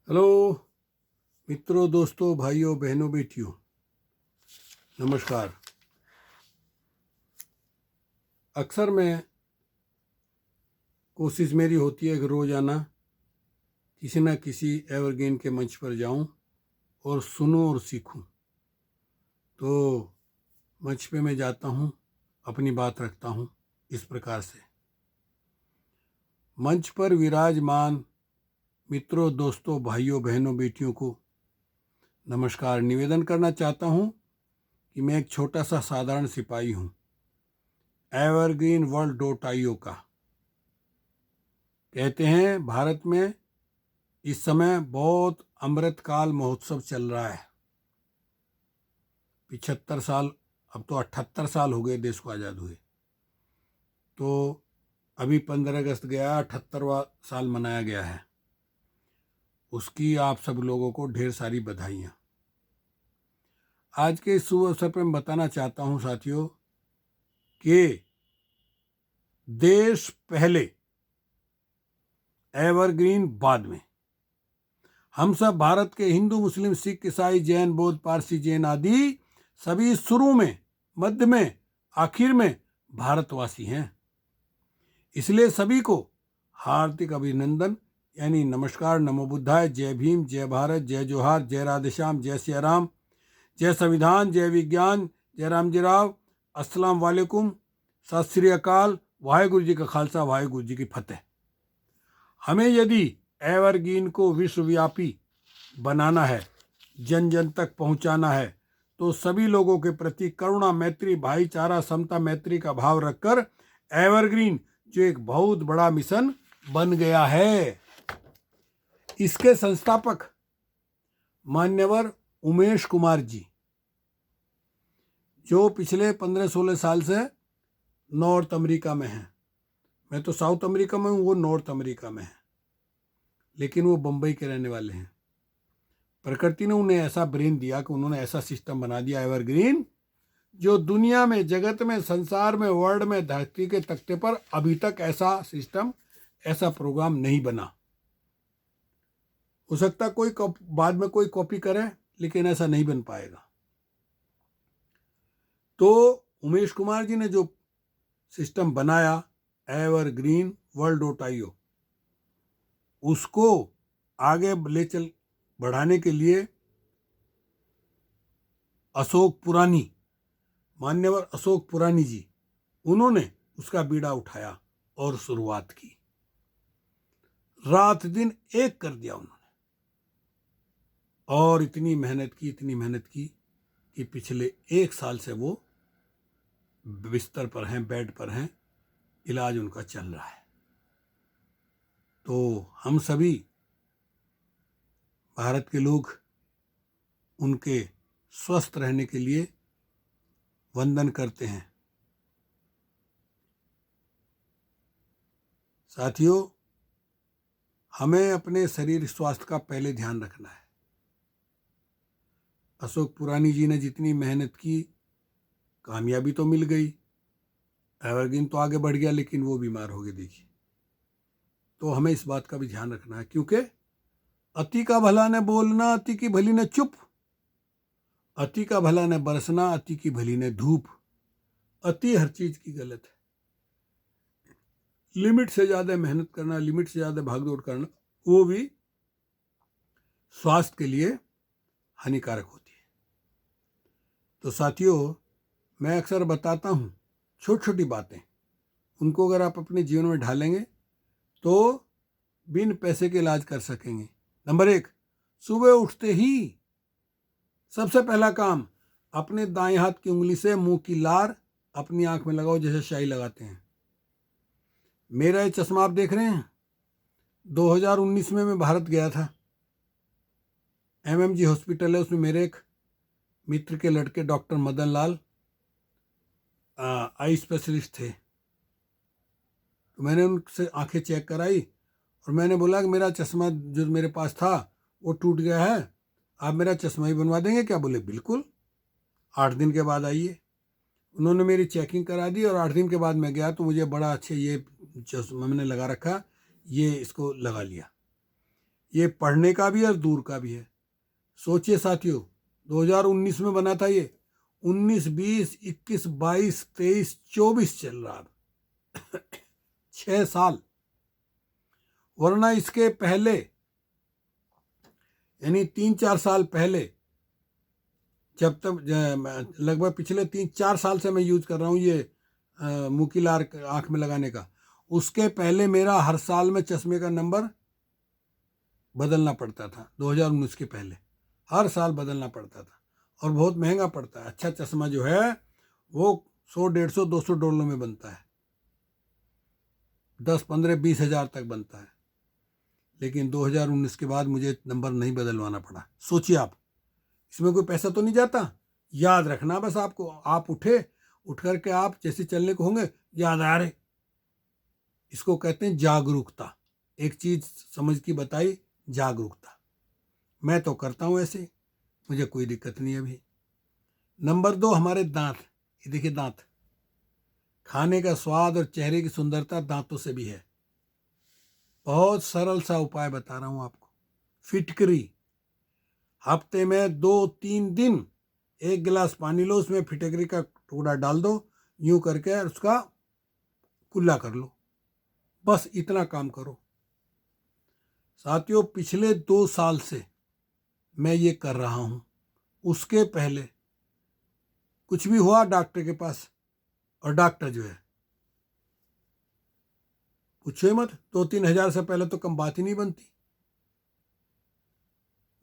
Hello मित्रों, दोस्तों, भाइयों, बहनों, बेटियों, नमस्कार। अक्सर मैं कोशिश मेरी होती है कि रोज़ाना किसी न किसी एवरग्रीन के मंच पर जाऊं और सुनूं और सीखूं। तो मंच पे मैं जाता हूं, अपनी बात रखता हूं इस प्रकार से। मंच पर विराजमान मित्रों, दोस्तों, भाइयों, बहनों, बेटियों को नमस्कार। निवेदन करना चाहता हूं कि मैं एक छोटा सा साधारण सिपाही हूं evergreenworld.io का। कहते हैं भारत में इस समय बहुत अमृतकाल महोत्सव चल रहा है। 75 साल, अब तो 78 साल हो गए देश को आज़ाद हुए। तो अभी 15 अगस्त गया, 78वां साल मनाया गया है। उसकी आप सब लोगों को ढेर सारी बधाइयाँ। आज के इस शुभ अवसर पर मैं बताना चाहता हूँ साथियों कि देश पहले, एवरग्रीन बाद में। हम सब भारत के हिंदू, मुस्लिम, सिख, ईसाई, जैन, बौद्ध, पारसी, जैन आदि सभी शुरू में, मध्य में, आखिर में भारतवासी हैं। इसलिए सभी को हार्दिक अभिनंदन, यानी नमस्कार, नमो बुद्धाय, जय भीम, जय भारत, जय जोहार, जय राधेश्याम, जय सिया राम, जय संविधान, जय विज्ञान, जय राम जी राव, अस्सलाम वालेकुम, सत श्री अकाल, वाहेगुरु जी का खालसा, वाहेगुरु जी की फतेह। हमें यदि एवरग्रीन को विश्वव्यापी बनाना है, जन जन तक पहुंचाना है, तो सभी लोगों के प्रति करुणा, मैत्री, भाईचारा, समता, मैत्री का भाव रखकर एवरग्रीन जो एक बहुत बड़ा मिशन बन गया है। इसके संस्थापक मान्यवर उमेश कुमार जी, जो पिछले 15-16 साल से नॉर्थ अमेरिका में हैं। मैं तो साउथ अमेरिका में हूँ, वो नॉर्थ अमेरिका में है, लेकिन वो बम्बई के रहने वाले हैं। प्रकृति ने उन्हें ऐसा ब्रेन दिया कि उन्होंने ऐसा सिस्टम बना दिया एवरग्रीन, जो दुनिया में, जगत में, संसार में, वर्ल्ड में, धरती के तख्ते पर अभी तक ऐसा सिस्टम, ऐसा प्रोग्राम नहीं बना। हो सकता कोई बाद में कोई कॉपी करे, लेकिन ऐसा नहीं बन पाएगा। तो उमेश कुमार जी ने जो सिस्टम बनाया एवरग्रीन वर्ल्ड.io, उसको आगे ले चल बढ़ाने के लिए अशोक पुरानी, मान्यवर अशोक पुरानी जी, उन्होंने उसका बीड़ा उठाया और शुरुआत की। रात दिन एक कर दिया उन्होंने, और इतनी मेहनत की कि पिछले 1 साल से वो बिस्तर पर हैं, बेड पर हैं, इलाज उनका चल रहा है। तो हम सभी भारत के लोग उनके स्वस्थ रहने के लिए वंदन करते हैं। साथियों, हमें अपने शरीर स्वास्थ्य का पहले ध्यान रखना है। अशोक पुरानी जी ने जितनी मेहनत की, कामयाबी तो मिल गई, एवरग्रीन तो आगे बढ़ गया, लेकिन वो बीमार हो गए। देखिए, तो हमें इस बात का भी ध्यान रखना है, क्योंकि अति का भला न बोलना, अति की भली न चुप, अति का भला न बरसना, अति की भली न धूप। अति हर चीज की गलत है। लिमिट से ज्यादा मेहनत करना, लिमिट से ज्यादा भागदौड़ करना, वो भी स्वास्थ्य के लिए हानिकारक होती है। तो साथियों, मैं अक्सर बताता हूँ छोटी छोटी बातें, उनको अगर आप अपने जीवन में ढालेंगे तो बिन पैसे के इलाज कर सकेंगे। नंबर 1, सुबह उठते ही सबसे पहला काम, अपने दाएं हाथ की उंगली से मुंह की लार अपनी आंख में लगाओ, जैसे शाई लगाते हैं। मेरा ये चश्मा आप देख रहे हैं, 2019 में मैं भारत गया था। MMG हॉस्पिटल है, उसमें मेरे एक मित्र के लड़के doctor Madan Lal eye specialist थे। तो मैंने उनसे आंखें चेक कराई और मैंने बोला कि मेरा चश्मा जो मेरे पास था वो टूट गया है, आप मेरा चश्मा ही बनवा देंगे क्या? बोले बिल्कुल, 8 दिन के बाद आइए। उन्होंने मेरी चेकिंग करा दी और 8 दिन के बाद मैं गया तो मुझे बड़ा अच्छे, ये चश्मा मैंने लगा रखा, ये इसको लगा लिया। ये पढ़ने का भी और दूर का भी है। सोचिए साथियों, 2019 में बना था ये, 19, 20, 21, 22, 23, 24 चल रहा है। 6 साल। वरना इसके पहले यानी 3-4 साल पहले, जब तक लगभग पिछले 3-4 साल से मैं यूज कर रहा हूँ ये मुकीलार आंख में लगाने का, उसके पहले मेरा हर साल में चश्मे का नंबर बदलना पड़ता था। 2019 के पहले हर साल बदलना पड़ता था, और बहुत महंगा पड़ता है। अच्छा चश्मा जो है वो 100, 150, 200 डॉलर में बनता है, 10, 15, 20 हज़ार तक बनता है। लेकिन 2019 के बाद मुझे नंबर नहीं बदलवाना पड़ा। सोचिए आप, इसमें कोई पैसा तो नहीं जाता। याद रखना बस आपको, आप उठ करके आप जैसे चलने को होंगे, याद आ रहे। इसको कहते हैं जागरूकता। एक चीज समझ की बताई, जागरूकता। मैं तो करता हूं ऐसे, मुझे कोई दिक्कत नहीं अभी। नंबर 2, हमारे दांत। ये देखिए दांत, खाने का स्वाद और चेहरे की सुंदरता दांतों से भी है। बहुत सरल सा उपाय बता रहा हूं आपको। फिटकरी, हफ्ते में 2-3 दिन 1 गिलास पानी लो, उसमें फिटकरी का टुकड़ा डाल दो, यूं करके उसका कुल्ला कर लो। बस इतना काम करो साथियों। पिछले 2 साल से मैं ये कर रहा हूं। उसके पहले कुछ भी हुआ डॉक्टर के पास, और डॉक्टर जो है पूछे मत, 2-3 हज़ार से पहले तो कम बात ही नहीं बनती।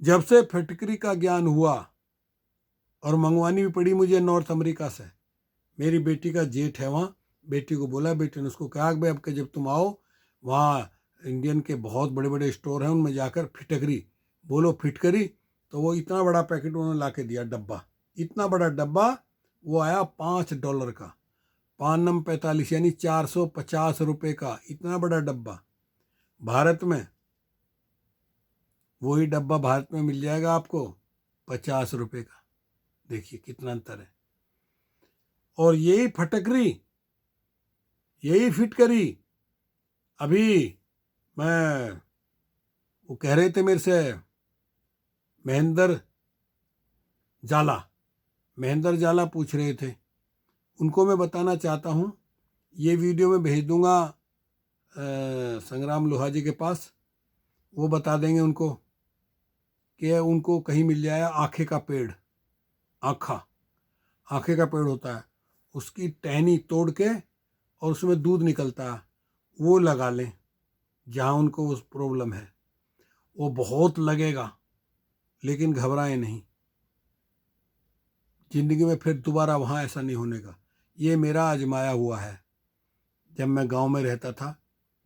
जब से फिटकरी का ज्ञान हुआ, और मंगवानी भी पड़ी मुझे नॉर्थ अमेरिका से। मेरी बेटी का जेठ है वहाँ, बेटी को बोला, बेटी ने उसको कहा भाई अब के जब तुम आओ, वहाँ इंडियन के बहुत बड़े बड़े स्टोर हैं, उनमें जाकर फिटकरी बोलो, फिटकरी। तो वो इतना बड़ा पैकेट उन्होंने ला के दिया, डब्बा, इतना बड़ा डब्बा। वो आया $5 का, 5×45 यानी 450 रुपये का, इतना बड़ा डब्बा। भारत में वही डब्बा भारत में मिल जाएगा आपको 50 रुपये का। देखिए कितना अंतर है। और यही फटकरी, यही फिटकरी, अभी मैं, वो कह रहे थे मेरे से, महेंद्र जाला पूछ रहे थे, उनको मैं बताना चाहता हूँ। ये वीडियो मैं भेज दूंगा संग्राम लोहा जी के पास, वो बता देंगे उनको कि उनको कहीं मिल जाए आखे का पेड़, आखे का पेड़ होता है, उसकी टहनी तोड़ के और उसमें दूध निकलता है, वो लगा लें जहाँ उनको उस प्रॉब्लम है। वो बहुत लगेगा, लेकिन घबराएं नहीं, जिंदगी में फिर दोबारा वहाँ ऐसा नहीं होने का। ये मेरा आजमाया हुआ है। जब मैं गांव में रहता था,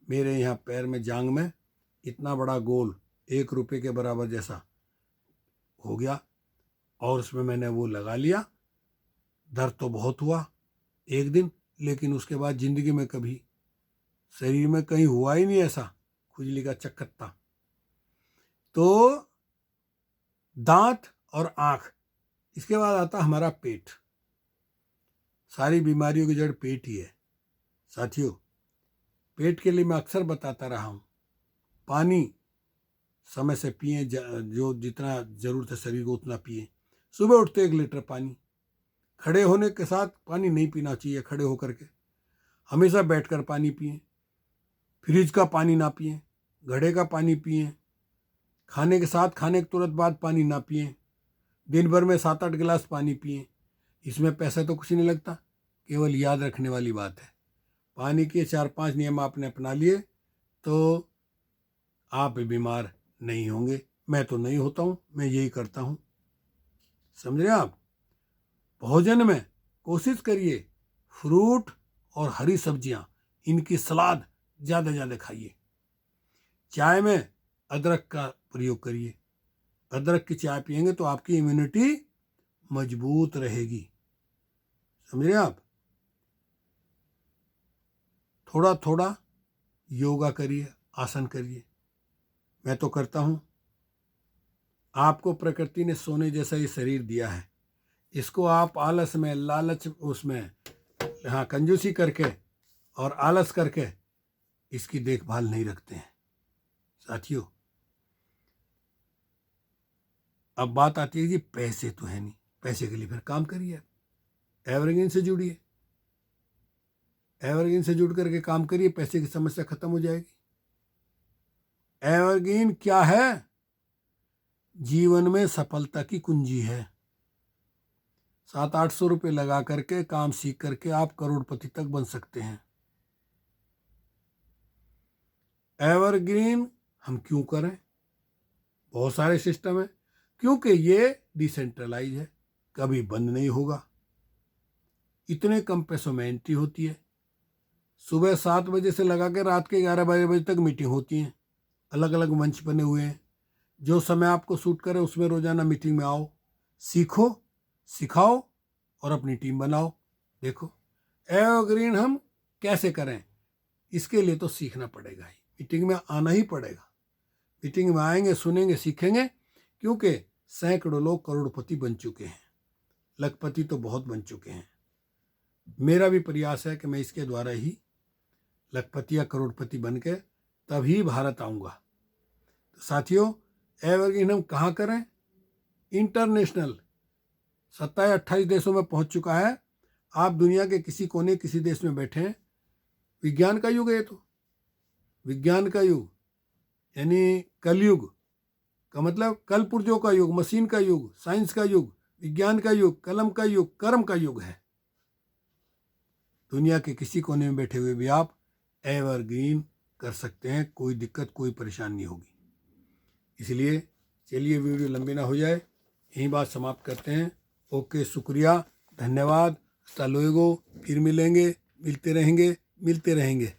मेरे यहाँ पैर में, जांग में इतना बड़ा गोल 1 रुपये के बराबर जैसा हो गया, और उसमें मैंने वो लगा लिया। दर्द तो बहुत हुआ एक दिन, लेकिन उसके बाद जिंदगी में कभी शरीर में कहीं हुआ ही नहीं ऐसा खुजली का चक्कत्ता। तो दांत और आँख, इसके बाद आता हमारा पेट। सारी बीमारियों की जड़ पेट ही है साथियों। पेट के लिए मैं अक्सर बताता रहा हूँ, पानी समय से पिए, जो जितना ज़रूरत है शरीर को उतना पिए। सुबह उठते 1 लीटर पानी, खड़े होने के साथ पानी नहीं पीना चाहिए, खड़े होकर के हमेशा बैठकर पानी पिए। फ्रिज का पानी ना पिए, घड़े का पानी पिए। खाने के साथ, खाने के तुरंत बाद पानी ना पिए। दिन भर में 7-8 गिलास पानी पिए। इसमें पैसा तो कुछ नहीं लगता, केवल याद रखने वाली बात है। पानी के 4-5 नियम आपने अपना लिए तो आप बीमार नहीं होंगे। मैं तो नहीं होता हूँ, मैं यही करता हूँ, समझे आप। भोजन में कोशिश करिए फ्रूट और हरी सब्जियां, इनकी सलाद ज़्यादा ज़्यादा खाइए। चाय में अदरक का प्रयोग करिए। अदरक की चाय पिएंगे तो आपकी इम्यूनिटी मजबूत रहेगी, समझ रहे आप। थोड़ा थोड़ा योगा करिए, आसन करिए, मैं तो करता हूँ। आपको प्रकृति ने सोने जैसा ही शरीर दिया है, इसको आप आलस में, लालच उसमें, हाँ, कंजूसी करके और आलस करके इसकी देखभाल नहीं रखते हैं साथियों। अब बात आती है जी पैसे तो है नहीं, पैसे के लिए फिर काम करिए, एवरग्रीन से जुड़िए, एवरग्रीन से जुड़ करके काम करिए, पैसे की समस्या खत्म हो जाएगी। एवरग्रीन क्या है? जीवन में सफलता की कुंजी है। 700-800 रुपये लगा करके काम सीख करके आप करोड़पति तक बन सकते हैं। एवरग्रीन हम क्यों करें? बहुत सारे सिस्टम है, क्योंकि ये डिसेंट्रलाइज है, कभी बंद नहीं होगा, इतने कम पैसों में एंट्री होती है। सुबह 7 बजे से लगा के रात के 11 बजे तक मीटिंग होती हैं, अलग अलग मंच बने हुए हैं। जो समय आपको सूट करे उसमें रोजाना मीटिंग में आओ, सीखो, सिखाओ और अपनी टीम बनाओ। देखो एवरग्रीन हम कैसे करें, इसके लिए तो सीखना पड़ेगा ही, मीटिंग में आना ही पड़ेगा। मीटिंग में आएंगे, सुनेंगे, सीखेंगे, क्योंकि सैकड़ों लोग करोड़पति बन चुके हैं, लखपति तो बहुत बन चुके हैं। मेरा भी प्रयास है कि मैं इसके द्वारा ही लखपति या करोड़पति बन के तभी भारत आऊँगा। तो साथियों, एवरग्रीन हम कहाँ करें? इंटरनेशनल 27-28 देशों में पहुंच चुका है। आप दुनिया के किसी कोने किसी देश में बैठे हैं, विज्ञान का युग है ये तो, विज्ञान का युग यानी कलयुग का मतलब कल पुर्जों का युग, मशीन का युग, साइंस का युग, विज्ञान का युग, कलम का युग, कर्म का युग है। दुनिया के किसी कोने में बैठे हुए भी आप एवरग्रीन कर सकते हैं, कोई दिक्कत कोई परेशानी नहीं होगी। इसलिए चलिए वीडियो लंबी ना हो जाए, यही बात समाप्त करते हैं। ओके, शुक्रिया, धन्यवाद, हasta luego, फिर मिलेंगे, मिलते रहेंगे।